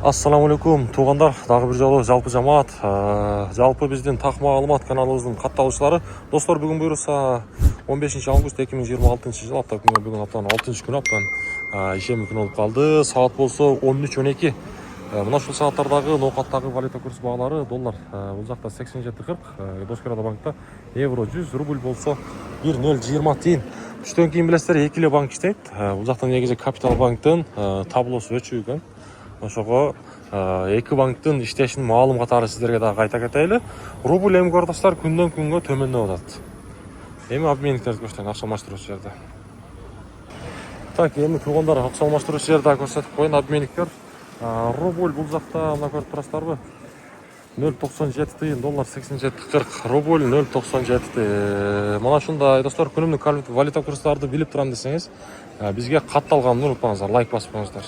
Ассаламу алейкум туугандар, дагы бир жолу жалпы жамаат, жалпы биздин так маалымат каналыбыздын катталуучулары. Достор, бүгүн буюрса 15 август 2026 жыл, апта күнү бүгүн аптанын 6-күнү, аптанын иши мүмкүн болуп калды. Саат болсо 13:12. Мына ушул сааттардагы ноокаттагы валюта курс баалары: доллар бул жакта 87.40, Доскоорада банкта евро 100, рубль болсо 1.020 тиын. Түштөн кийин билесиздер, эки эле банк иштейт. Бул жакта негизи Капитал банктын таблосу өчүгөн. Ошого эки банктын иштешинин маалым катары сиздерге дагы кайта кетели. Рубль эми көрдүңүздөр күндөн күнгө төмөндөп атат. Эми обменниктерди көрсөтөйүн, акча алмаштыруучу жерде. Так, эми туугандар, акча алмаштыруучу жерде көрсөтүп коеюн. Обменниктер рубль бул жакта мына көрүп турасыздарбы? 0.97 тыйын, доллар 87.40, рубль 0.97. Мана ушундай достор, күнүмдүк валюта курстарды билип турам десеңиз, бизге катталганын унутпаңыздар, лайк басып коюңуздар.